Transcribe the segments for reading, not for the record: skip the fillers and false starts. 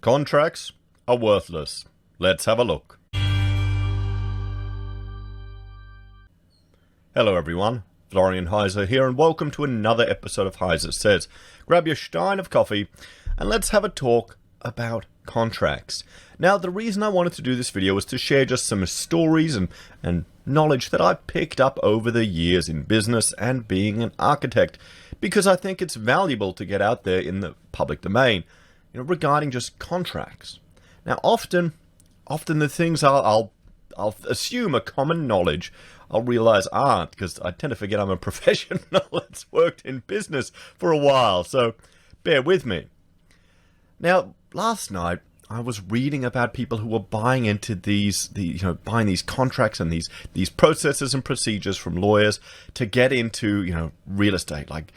Contracts are worthless. Let's have a look. Hello everyone, Florian Heiser here, and welcome to another episode of Heiser Says. Grab your stein of coffee and let's have a talk about contracts. Now, the reason I wanted to do this video was to share just some stories and knowledge that I picked up over the years in business and being an architect, because I think it's valuable to get out there in the public domain, regarding just contracts. Now, often the things I'll assume are common knowledge, I'll realize aren't, because I tend to forget I'm a professional that's worked in business for a while, so bear with me. Now, last night I was reading about people who were buying into buying these contracts and these processes and procedures from lawyers to get into real estate, like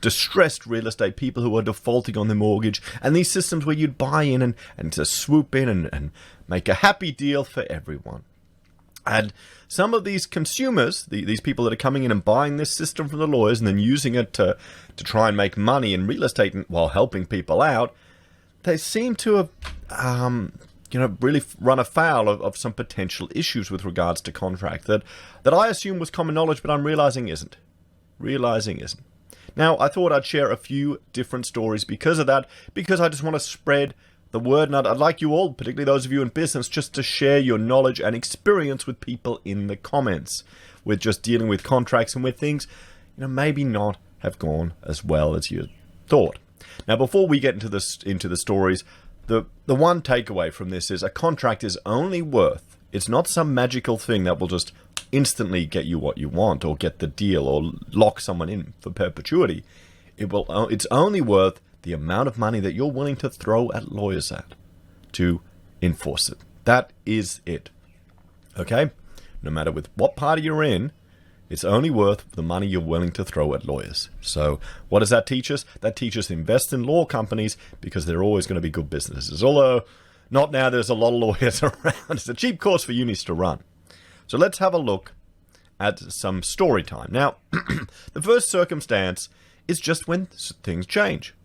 distressed real estate, people who are defaulting on their mortgage, and these systems where you'd buy in and to swoop in and make a happy deal for everyone. And some of these consumers, these people that are coming in and buying this system from the lawyers and then using it to try and make money in real estate while helping people out, they seem to have really run afoul of some potential issues with regards to contract that I assume was common knowledge, but I'm realizing isn't. Now, I thought I'd share a few different stories because of that, because I just want to spread the word, and I'd like you all, particularly those of you in business, just to share your knowledge and experience with people in the comments, with just dealing with contracts and with things, maybe not have gone as well as you thought. Now, before we get into the stories, the one takeaway from this is a contract is only worth, it's not some magical thing that will just instantly get you what you want or get the deal or lock someone in for perpetuity. It's only worth the amount of money that you're willing to throw at lawyers to enforce it. That is it. Okay? No matter with what party you're in, it's only worth the money you're willing to throw at lawyers. So what does that teach us? That teaches us to invest in law companies because they're always going to be good businesses. Although, not now, there's a lot of lawyers around. It's a cheap course for unis to run. So let's have a look at some story time. Now, the first circumstance is just when things change.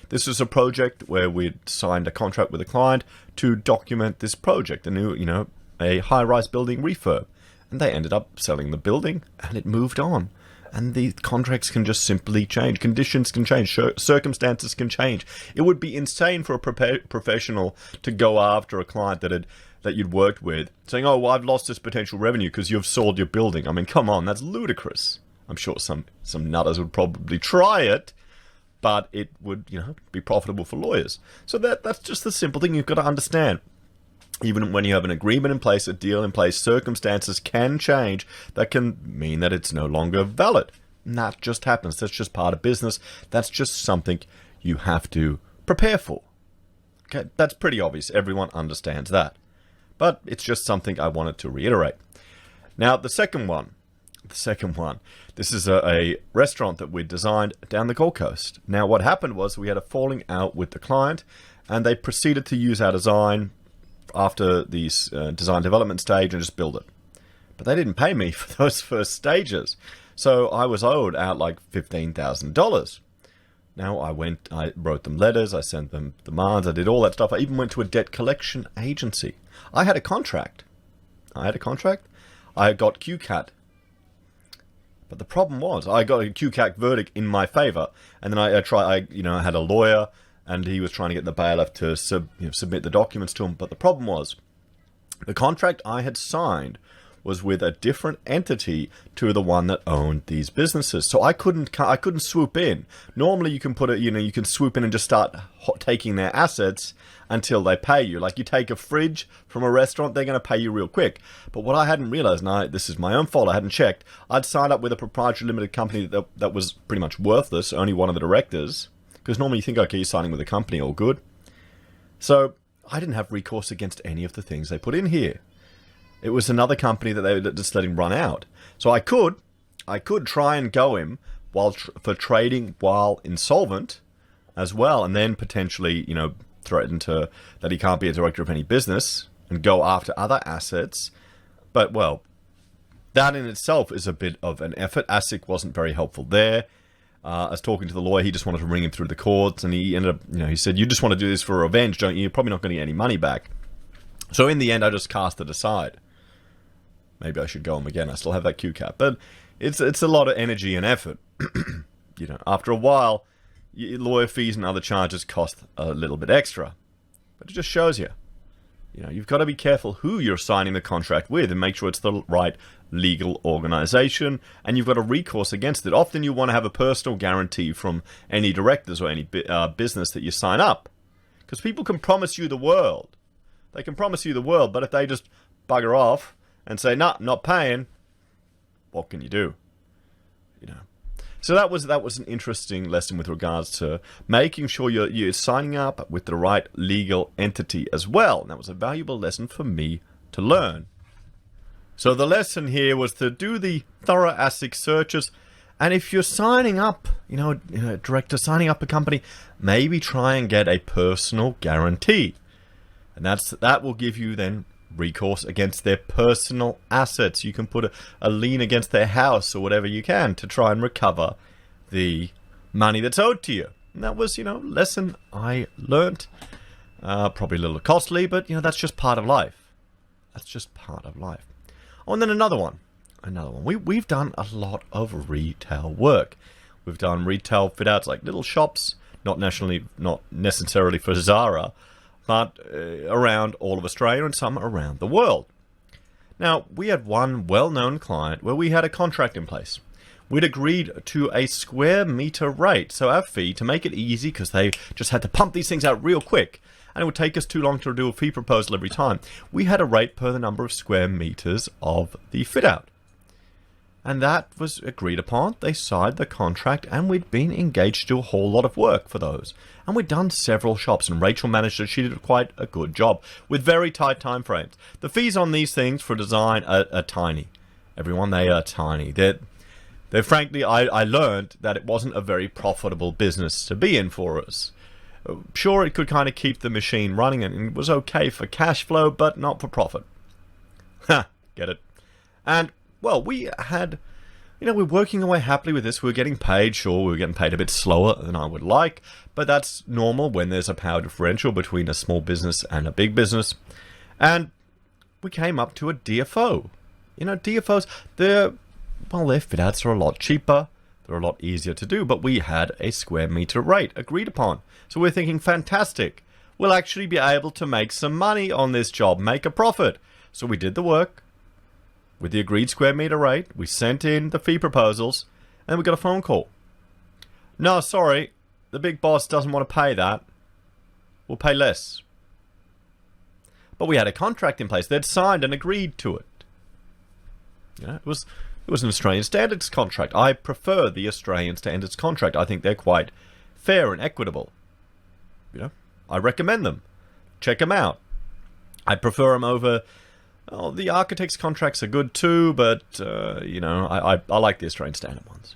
This is a project where we'd signed a contract with a client to document this project, a high-rise building refurb. And they ended up selling the building, and it moved on. And the contracts can just simply change. Conditions can change. Circumstances can change. It would be insane for a professional to go after a client that you'd worked with, saying, "Oh, well, I've lost this potential revenue because you've sold your building." I mean, come on, that's ludicrous. I'm sure some nutters would probably try it, but it would, be profitable for lawyers. So that's just the simple thing you've got to understand. Even when you have an agreement in place, a deal in place, circumstances can change that can mean that it's no longer valid. And that just happens. That's just part of business. That's just something you have to prepare for. Okay, that's pretty obvious. Everyone understands that. But it's just something I wanted to reiterate. Now, the second one. This is a restaurant that we designed down the Gold Coast. Now, what happened was we had a falling out with the client, and they proceeded to use our design after the design development stage and just build it. But they didn't pay me for those first stages. So I was owed out like $15,000. Now I wrote them letters, I sent them demands, I did all that stuff. I even went to a debt collection agency. I had a contract. I got QCAT. But the problem was, I got a QCAT verdict in my favor, and then I had a lawyer, and he was trying to get the bailiff to submit the documents to him. But the problem was, the contract I had signed was with a different entity to the one that owned these businesses. So I couldn't swoop in. Normally, you can you can swoop in and just start taking their assets until they pay you. Like you take a fridge from a restaurant, they're going to pay you real quick. But what I hadn't realized, and this is my own fault, I hadn't checked, I'd signed up with a proprietary limited company that was pretty much worthless, only one of the directors. Because normally you think, okay, you're signing with a company, all good. So I didn't have recourse against any of the things they put in here. It was another company that they were just letting run out. So I could try and go him for trading while insolvent as well, and then potentially, threaten that he can't be a director of any business and go after other assets. But, well, that in itself is a bit of an effort. ASIC wasn't very helpful there. I was talking to the lawyer. He just wanted to ring him through the courts, and he ended up, he said, "You just want to do this for revenge, don't you? You're probably not going to get any money back." So in the end, I just cast it aside. Maybe I should go home again. I still have that QCAP, but it's a lot of energy and effort. After a while, lawyer fees and other charges cost a little bit extra, but it just shows you. You've got to be careful who you're signing the contract with and make sure it's the right legal organization, and you've got a recourse against it. Often you want to have a personal guarantee from any directors or any business that you sign up, because people can promise you the world. They can promise you the world, but if they just bugger off and say, "Nah, not paying," what can you do? So that was an interesting lesson with regards to making sure you're signing up with the right legal entity as well. And that was a valuable lesson for me to learn. So the lesson here was to do the thorough ASIC searches. And if you're signing up, a director signing up a company, maybe try and get a personal guarantee. And that will give you then recourse against their personal assets. You can put a lien against their house or whatever you can to try and recover the money that's owed to you. And that was, lesson I learnt. Probably a little costly, but, that's just part of life. That's just part of life. Oh, and then another one. We've done a lot of retail work. We've done retail fit-outs like little shops, not necessarily for Zara, but around all of Australia and some around the world. Now, we had one well-known client where we had a contract in place. We'd agreed to a square meter rate, so our fee, to make it easy, because they just had to pump these things out real quick, and it would take us too long to do a fee proposal every time, we had a rate per the number of square meters of the fit-out. And that was agreed upon. They signed the contract, and we'd been engaged to do a whole lot of work for those. And we'd done several shops, and Rachel managed it. She did quite a good job with very tight time frames. The fees on these things for design are tiny. Everyone, they are tiny. They're frankly, I learned that it wasn't a very profitable business to be in for us. Sure, it could kind of keep the machine running, and it was okay for cash flow, but not for profit. Ha, get it? And well, we had, we're working away happily with this. We were getting paid. Sure, we were getting paid a bit slower than I would like, but that's normal when there's a power differential between a small business and a big business. And we came up to a DFO. DFOs, their fit-outs are a lot cheaper. They're a lot easier to do, but we had a square meter rate agreed upon. So we're thinking, fantastic. We'll actually be able to make some money on this job, make a profit. So we did the work. With the agreed square meter rate, we sent in the fee proposals, and we got a phone call. "No, sorry, the big boss doesn't want to pay that. We'll pay less." But we had a contract in place. They'd signed and agreed to it. It was an Australian standards contract. I prefer the Australian standards contract. I think they're quite fair and equitable. I recommend them. Check them out. I prefer them over... Oh, the architect's contracts are good too, but, I like the Australian standard ones.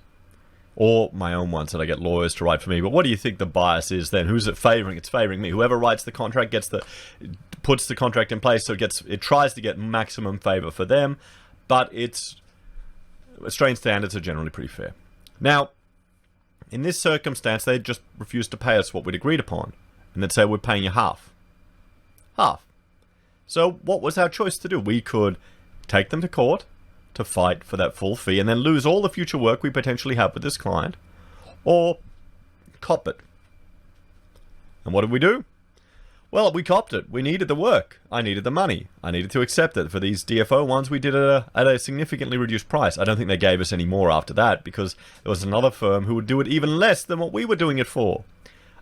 Or my own ones that I get lawyers to write for me. But what do you think the bias is then? Who's it favouring? It's favouring me. Whoever writes the contract puts the contract in place, so it tries to get maximum favour for them. But Australian standards are generally pretty fair. Now, in this circumstance, they just refused to pay us what we'd agreed upon. And they'd say, "We're paying you half." Half. So what was our choice to do? We could take them to court to fight for that full fee and then lose all the future work we potentially have with this client, or cop it. And what did we do? Well, we copped it. We needed the work. I needed the money. I needed to accept it. For these DFO ones, we did it at a significantly reduced price. I don't think they gave us any more after that, because there was another firm who would do it even less than what we were doing it for.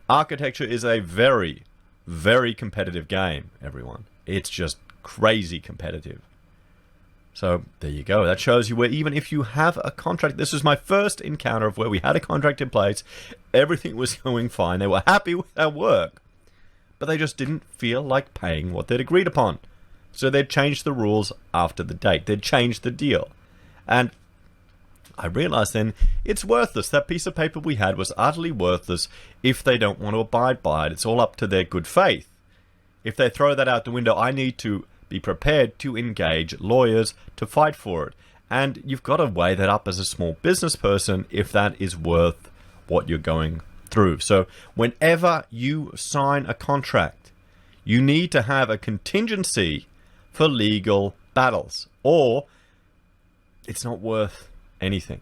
Architecture is a very, very competitive game, everyone. It's just crazy competitive. So there you go. That shows you where even if you have a contract, this was my first encounter of where we had a contract in place, everything was going fine, they were happy with our work, but they just didn't feel like paying what they'd agreed upon. So they'd changed the rules after the date. They'd changed the deal. And I realized then it's worthless. That piece of paper we had was utterly worthless if they don't want to abide by it. It's all up to their good faith. If they throw that out the window, I need to be prepared to engage lawyers to fight for it. And you've got to weigh that up as a small business person if that is worth what you're going through. So whenever you sign a contract, you need to have a contingency for legal battles, or it's not worth anything.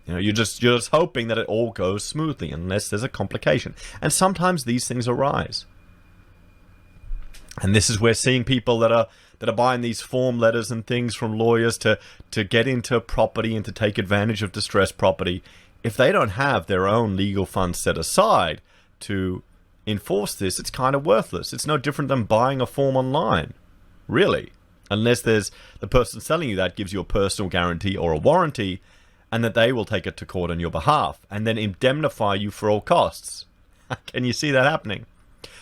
You're just hoping that it all goes smoothly unless there's a complication. And sometimes these things arise. And this is where seeing people that are buying these form letters and things from lawyers to get into property and to take advantage of distressed property, if they don't have their own legal funds set aside to enforce this, it's kind of worthless. It's no different than buying a form online, really. Unless there's the person selling you that gives you a personal guarantee or a warranty, and that they will take it to court on your behalf and then indemnify you for all costs. Can you see that happening?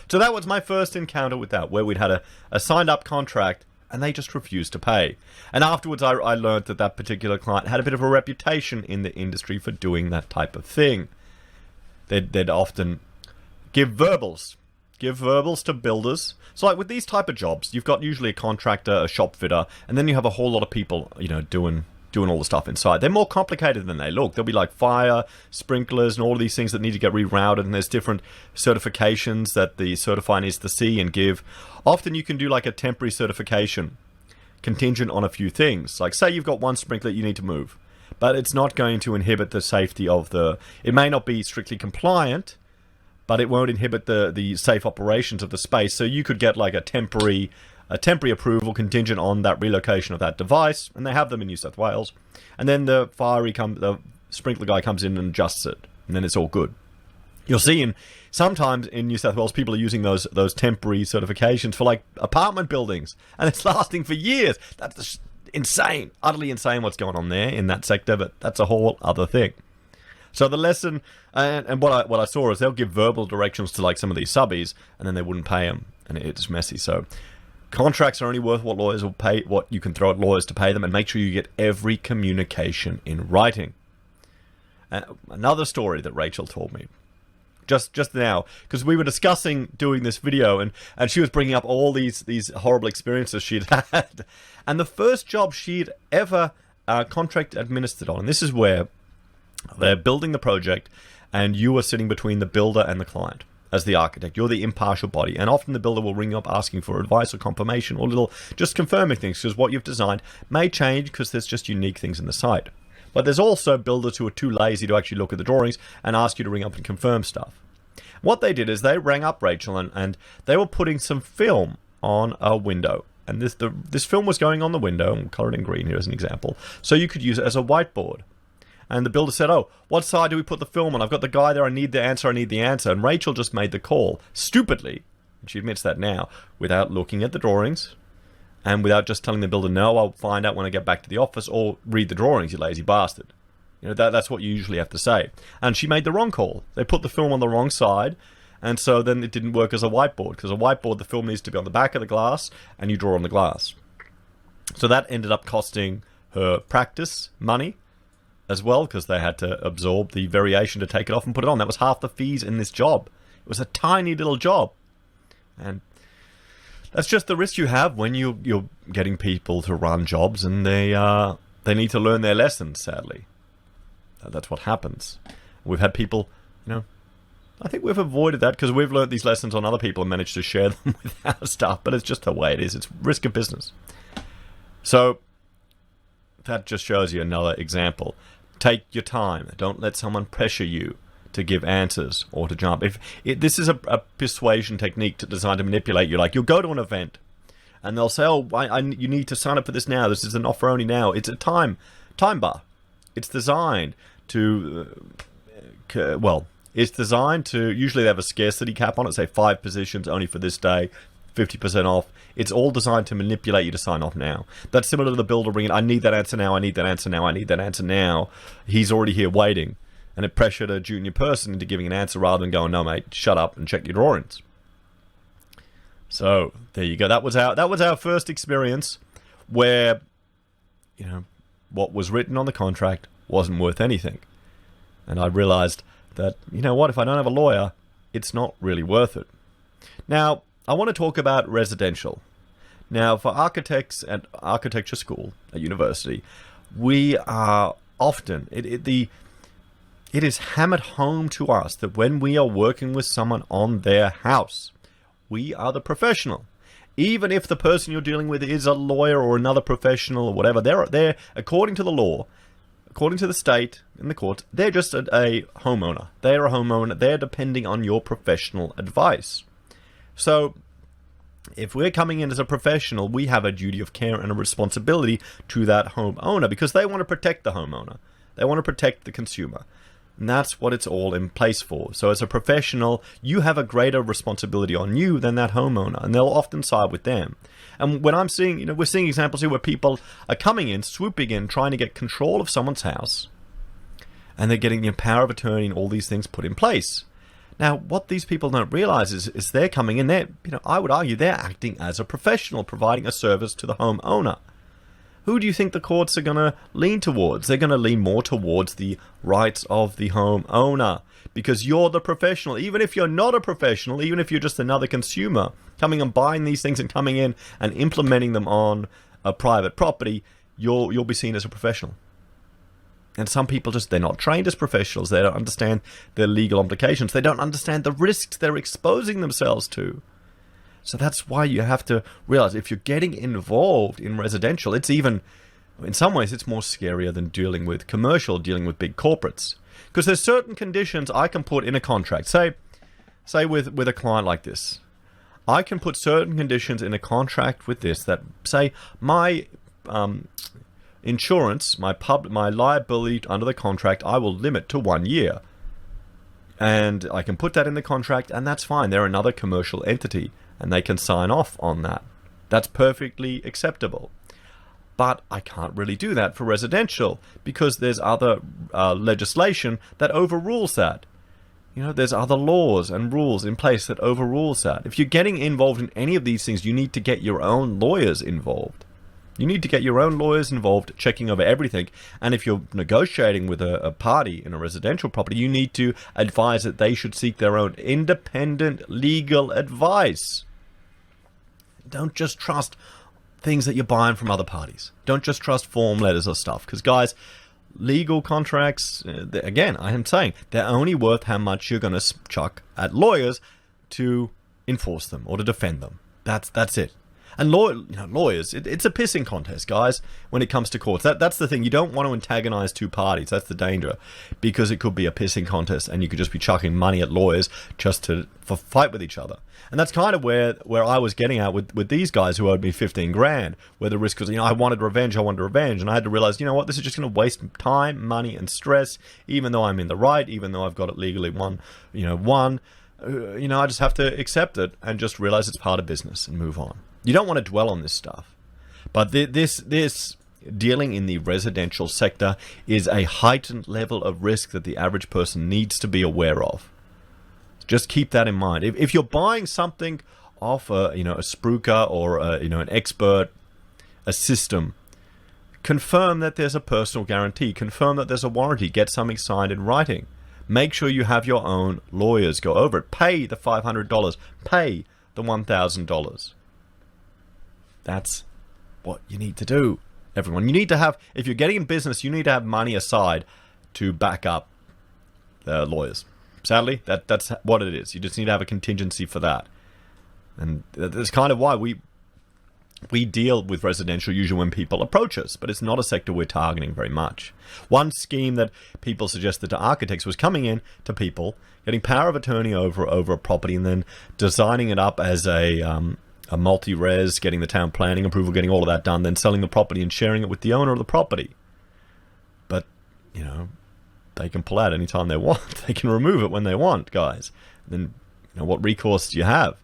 So that was my first encounter with that, where we'd had a signed up contract and they just refused to pay. And afterwards I learned that particular client had a bit of a reputation in the industry for doing that type of thing. They'd often give verbals to builders. So like with these type of jobs, you've got usually a contractor, a shop fitter, and then you have a whole lot of people, doing all the stuff inside. They're more complicated than they look. There'll be like fire, sprinklers, and all of these things that need to get rerouted, and there's different certifications that the certifier needs to see and give. Often you can do like a temporary certification contingent on a few things. Like say you've got one sprinkler you need to move, but it's not going to inhibit the safety of it may not be strictly compliant, but it won't inhibit the safe operations of the space. So you could get like a temporary approval contingent on that relocation of that device, and they have them in New South Wales. And then the sprinkler guy comes in and adjusts it, and then it's all good. You'll see sometimes in New South Wales, people are using those temporary certifications for like apartment buildings, and it's lasting for years. That's just insane, utterly insane what's going on there in that sector, but that's a whole other thing. So the lesson, and what I saw is they'll give verbal directions to like some of these subbies, and then they wouldn't pay them, and it's messy. So contracts are only worth what lawyers will pay, what you can throw at lawyers to pay them, and make sure you get every communication in writing. Another story that Rachel told me just now, because we were discussing doing this video, and she was bringing up all these horrible experiences she'd had. And the first job she'd ever contract administered on, and this is where they're building the project, and you are sitting between the builder and the client. As the architect, you're the impartial body, and often the builder will ring you up asking for advice or confirmation or just confirming things, because what you've designed may change because there's just unique things in the site. But there's also builders who are too lazy to actually look at the drawings and ask you to ring up and confirm stuff. What they did is they rang up Rachel and they were putting some film on a window, and this film was going on the window, and we'll color it in green here as an example, so you could use it as a whiteboard. And the builder said, oh, what side do we put the film on? I've got the guy there, I need the answer. And Rachel just made the call, stupidly, and she admits that now, without looking at the drawings, and without just telling the builder, no, I'll find out when I get back to the office, or read the drawings, you lazy bastard. That's what you usually have to say. And she made the wrong call. They put the film on the wrong side, and so then it didn't work as a whiteboard, because a whiteboard, the film needs to be on the back of the glass, and you draw on the glass. So that ended up costing her practice money as well, because they had to absorb the variation to take it off and put it on. That was half the fees in this job. It was a tiny little job. And that's just the risk you have when you're getting people to run jobs, and they need to learn their lessons, sadly. That's what happens. We've had people, I think we've avoided that because we've learned these lessons on other people and managed to share them with our staff, but it's just the way it is. It's risk of business. So that just shows you another example. Take your time. Don't let someone pressure you to give answers or to jump. This is a persuasion technique designed to manipulate you. Like, you'll go to an event and they'll say, oh, you need to sign up for this now. This is an offer only now. It's a time bar. It's designed to, usually they have a scarcity cap on it, say 5 positions only for this day, 50% off. It's all designed to manipulate you to sign off now. That's similar to the builder ringing, I need that answer now, I need that answer now, I need that answer now. He's already here waiting. And it pressured a junior person into giving an answer rather than going, no mate, shut up and check your drawings. So there you go. That was our first experience where, what was written on the contract wasn't worth anything. And I realized that, if I don't have a lawyer, it's not really worth it. Now, I want to talk about residential. Now, for architects at architecture school at university, we are often, it is hammered home to us that when we are working with someone on their house, we are the professional. Even if the person you're dealing with is a lawyer or another professional or whatever, they're according to the law, according to the state and the courts, they're just a homeowner. They're a homeowner. They're depending on your professional advice. So if we're coming in as a professional, we have a duty of care and a responsibility to that homeowner because they want to protect the homeowner. They want to protect the consumer. And that's what it's all in place for. So as a professional, you have a greater responsibility on you than that homeowner, and they'll often side with them. And when I'm seeing, we're seeing examples here where people are coming in, swooping in, trying to get control of someone's house, and they're getting the power of attorney and all these things put in place. Now, what these people don't realize is they're coming in there, I would argue they're acting as a professional, providing a service to the homeowner. Who do you think the courts are going to lean towards? They're going to lean more towards the rights of the homeowner because you're the professional. Even if you're not a professional, even if you're just another consumer coming and buying these things and coming in and implementing them on a private property, you'll be seen as a professional. And some people they're not trained as professionals. They don't understand their legal implications. They don't understand the risks they're exposing themselves to. So that's why you have to realize if you're getting involved in residential, it's even, in some ways, it's more scarier than dealing with commercial, dealing with big corporates. Because there's certain conditions I can put in a contract. Say with a client like this, I can put certain conditions in a contract with this that say my insurance, my liability under the contract, I will limit to 1 year. And I can put that in the contract, and that's fine. They're another commercial entity. And they can sign off on that. That's perfectly acceptable. But I can't really do that for residential because there's other legislation that overrules that. There's other laws and rules in place that overrules that. If you're getting involved in any of these things, you need to get your own lawyers involved. You need to get your own lawyers involved, checking over everything. And if you're negotiating with a party in a residential property, you need to advise that they should seek their own independent legal advice. Don't just trust things that you're buying from other parties. Don't just trust form letters or stuff. Because, guys, legal contracts, again, I am saying, they're only worth how much you're going to chuck at lawyers to enforce them or to defend them. That's it. And lawyers, it's a pissing contest, guys, when it comes to courts. That's the thing. You don't want to antagonize two parties. That's the danger. Because it could be a pissing contest and you could just be chucking money at lawyers just for fight with each other. And that's kind of where I was getting at with these guys who owed me 15 grand, where the risk was, I wanted revenge. And I had to realize, this is just going to waste time, money, and stress, even though I'm in the right, even though I've got it legally won. I just have to accept it and just realize it's part of business and move on. You don't want to dwell on this stuff. But this dealing in the residential sector is a heightened level of risk that the average person needs to be aware of. Just keep that in mind. If you're buying something off a spruiker or an expert, a system, confirm that there's a personal guarantee. Confirm that there's a warranty. Get something signed in writing. Make sure you have your own lawyers go over it. Pay the $500. Pay the $1,000. That's what you need to do, everyone. You need to have, if you're getting in business, you need to have money aside to back up the lawyers. Sadly, that's what it is. You just need to have a contingency for that. And that's kind of why we deal with residential usually when people approach us, but it's not a sector we're targeting very much. One scheme that people suggested to architects was coming in to people, getting power of attorney over a property and then designing it up as a multi-res, getting the town planning approval, getting all of that done, then selling the property and sharing it with the owner of the property. But, they can pull out anytime they want. They can remove it when they want, guys. Then, what recourse do you have?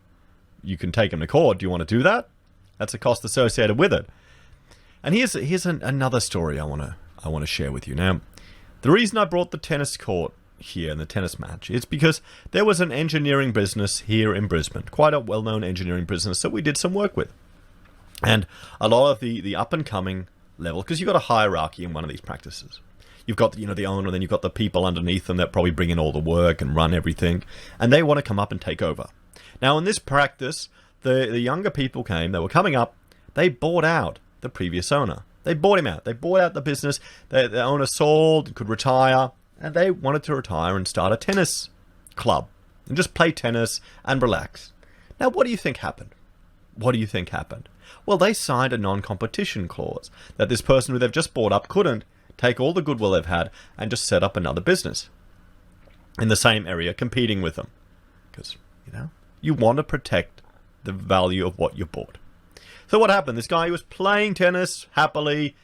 You can take them to court. Do you want to do that? That's a cost associated with it. And here's another story I want to share with you. Now, the reason I brought the tennis court here in the tennis match is because there was an engineering business here in Brisbane, quite a well-known engineering business that we did some work with. And a lot of the up-and-coming level, because you've got a hierarchy in one of these practices. You've got the owner, then you've got the people underneath them that probably bring in all the work and run everything, and they want to come up and take over. Now, in this practice, the younger people came, they were coming up, they bought out the previous owner. They bought him out. They bought out the business. The owner sold, could retire, and they wanted to retire and start a tennis club and just play tennis and relax. Now, what do you think happened? What do you think happened? Well, they signed a non-competition clause that this person who they've just bought up couldn't take all the goodwill they've had and just set up another business in the same area competing with them. Because, you want to protect the value of what you bought. So what happened? This guy was playing tennis happily,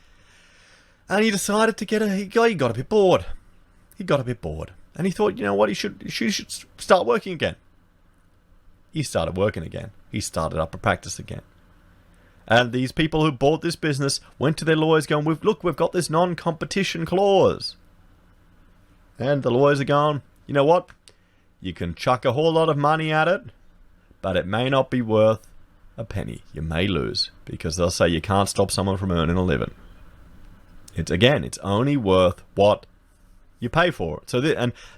and he decided to he got a bit bored. He got a bit bored. And he thought, you know what, he should start working again. He started working again. He started up a practice again. And these people who bought this business went to their lawyers going, we've got this non-competition clause. And the lawyers are going, you know what? You can chuck a whole lot of money at it, but it may not be worth a penny. You may lose, because they'll say you can't stop someone from earning a living. It's only worth what you pay for it. So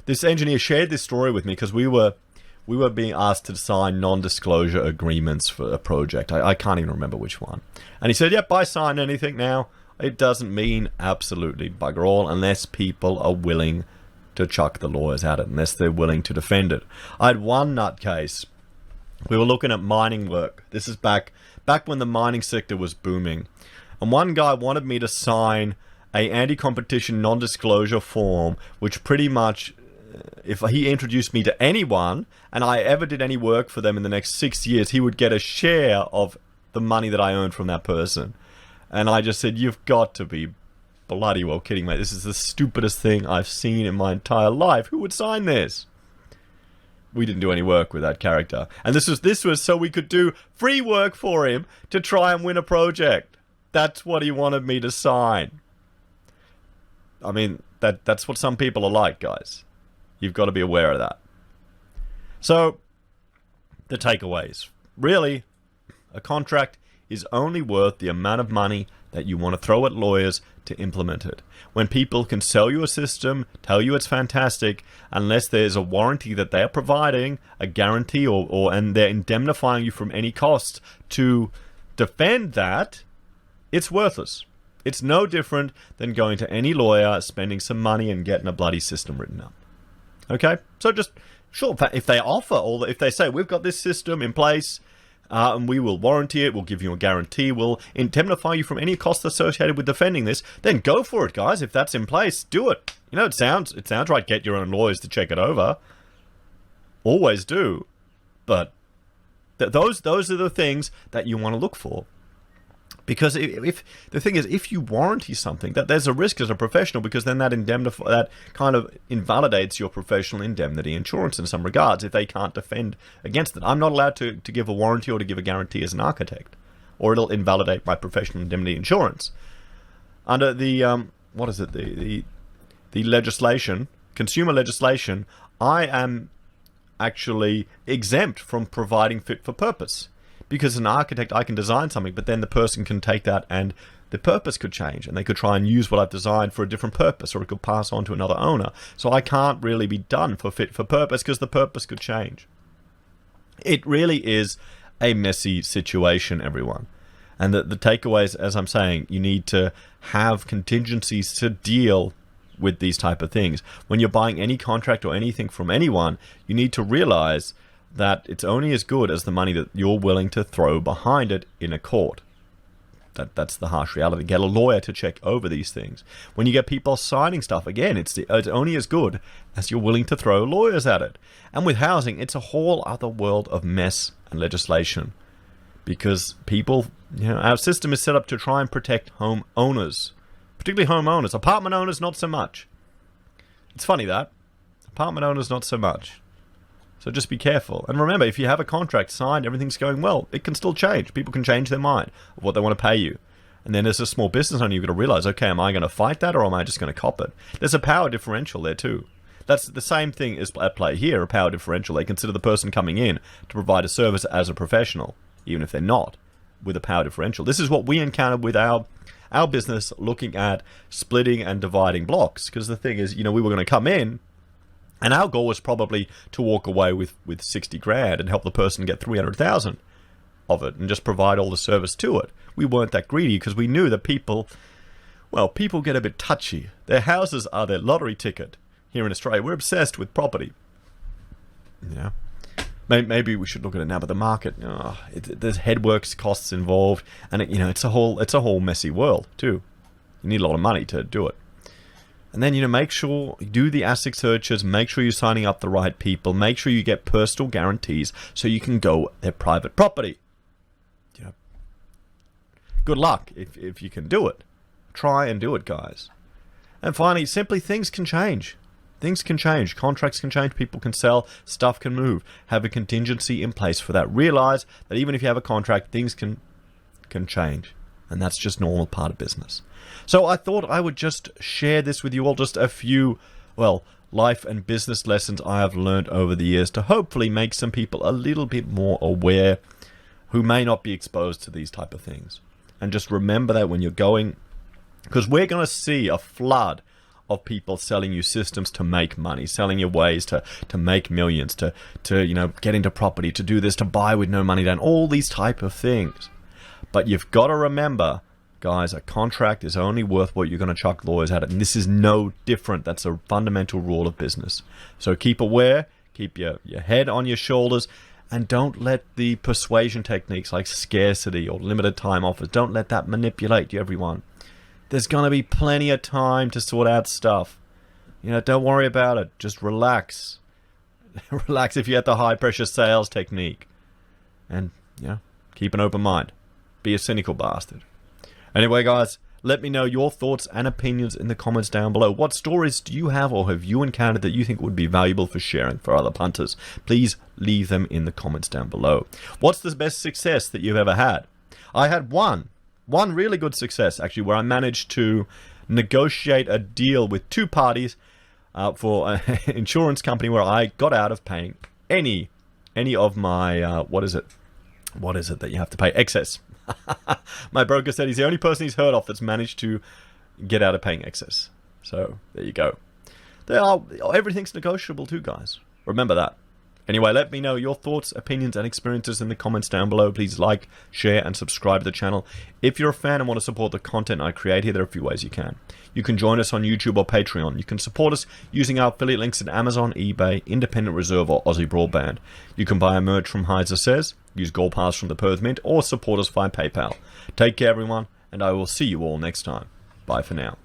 this engineer shared this story with me because we were being asked to sign non-disclosure agreements for a project. I can't even remember which one. And he said, yep, I sign anything now. It doesn't mean absolutely bugger all unless people are willing to chuck the lawyers at it, unless they're willing to defend it. I had one nutcase. We were looking at mining work. This is back when the mining sector was booming. And one guy wanted me to sign a anti-competition non-disclosure form, which pretty much, if he introduced me to anyone and I ever did any work for them in the next 6 years, he would get a share of the money that I earned from that person. And I just said, you've got to be bloody well kidding, mate. This is the stupidest thing I've seen in my entire life. Who would sign this? We didn't do any work with that character. And this was so we could do free work for him to try and win a project. That's what he wanted me to sign. I mean, that's what some people are like, guys. You've got to be aware of that. So, the takeaways. Really, a contract is only worth the amount of money that you want to throw at lawyers to implement it. When people can sell you a system, tell you it's fantastic, unless there's a warranty that they're providing, a guarantee, and they're indemnifying you from any costs to defend that, it's worthless. It's no different than going to any lawyer, spending some money and getting a bloody system written up. Okay? So just, sure, if they offer if they say, we've got this system in place, and we will warranty it, we'll give you a guarantee, we'll indemnify you from any costs associated with defending this, then go for it, guys. If that's in place, do it. It sounds right, get your own lawyers to check it over. Always do. But those are the things that you want to look for. Because if the thing is, if you warranty something, that there's a risk as a professional, because then that kind of invalidates your professional indemnity insurance in some regards if they can't defend against it. I'm not allowed to give a warranty or to give a guarantee as an architect, or it'll invalidate my professional indemnity insurance. Under the the legislation, consumer legislation, I am actually exempt from providing fit for purpose. Because as an architect, I can design something, but then the person can take that and the purpose could change, and they could try and use what I've designed for a different purpose, or it could pass on to another owner. So I can't really be done for fit for purpose because the purpose could change. It really is a messy situation, everyone. And the takeaways, as I'm saying, you need to have contingencies to deal with these type of things. When you're buying any contract or anything from anyone, you need to realize that it's only as good as the money that you're willing to throw behind it in a court. That's the harsh reality. Get a lawyer to check over these things. When you get people signing stuff, again, it's only as good as you're willing to throw lawyers at it. And with housing, it's a whole other world of mess and legislation. Because people, our system is set up to try and protect home owners. Particularly homeowners. Apartment owners, not so much. It's funny that. Apartment owners, not so much. So just be careful. And remember, if you have a contract signed, everything's going well, it can still change. People can change their mind of what they want to pay you. And then as a small business owner, you've got to realize, okay, am I going to fight that or am I just going to cop it? There's a power differential there too. That's the same thing is at play here, a power differential. They consider the person coming in to provide a service as a professional, even if they're not, with a power differential. This is what we encountered with our business looking at splitting and dividing blocks. Because the thing is, we were going to come in, and our goal was probably to walk away with 60 grand and help the person get 300,000 of it and just provide all the service to it. We weren't that greedy because we knew that people get a bit touchy. Their houses are their lottery ticket. here in Australia. We're obsessed with property. Yeah. Maybe we should look at it now, but the market, there's headworks costs involved, and it's a whole messy world too. You need a lot of money to do it. And then, make sure you do the ASIC searches, make sure you're signing up the right people, make sure you get personal guarantees so you can go their private property. Good luck if you can do it. Try and do it, guys. And finally, simply things can change. Things can change. Contracts can change. People can sell. Stuff can move. Have a contingency in place for that. Realize that even if you have a contract, things can change. And that's just normal part of business. So I thought I would just share this with you all. Just a few, life and business lessons I have learned over the years to hopefully make some people a little bit more aware who may not be exposed to these type of things. And just remember that when you're going, because we're going to see a flood of people selling you systems to make money, selling you ways to make millions, to get into property, to do this, to buy with no money down, all these type of things. But you've got to remember, guys, a contract is only worth what you're going to chuck lawyers at it. And this is no different. That's a fundamental rule of business. So keep aware, keep your head on your shoulders, and don't let the persuasion techniques like scarcity or limited time offers, don't let that manipulate you, everyone. There's going to be plenty of time to sort out stuff. Don't worry about it. Just relax. Relax if you have the high pressure sales technique. And, keep an open mind. Be a cynical bastard. Anyway, guys, let me know your thoughts and opinions in the comments down below. What stories do you have or have you encountered that you think would be valuable for sharing for other punters? Please leave them in the comments down below. What's the best success that you've ever had? I had one really good success, actually, where I managed to negotiate a deal with two parties for an insurance company where I got out of paying any of my, what is it that you have to pay? Excess. My broker said he's the only person he's heard of that's managed to get out of paying excess. So there you go. Everything's negotiable too, guys. Remember that. Anyway, let me know your thoughts, opinions, and experiences in the comments down below. Please like, share, and subscribe to the channel. If you're a fan and want to support the content I create here, there are a few ways you can. You can join us on YouTube or Patreon. You can support us using our affiliate links at Amazon, eBay, Independent Reserve, or Aussie Broadband. You can buy our merch from Heiser Says, use Gold Pass from the Perth Mint, or support us via PayPal. Take care, everyone, and I will see you all next time. Bye for now.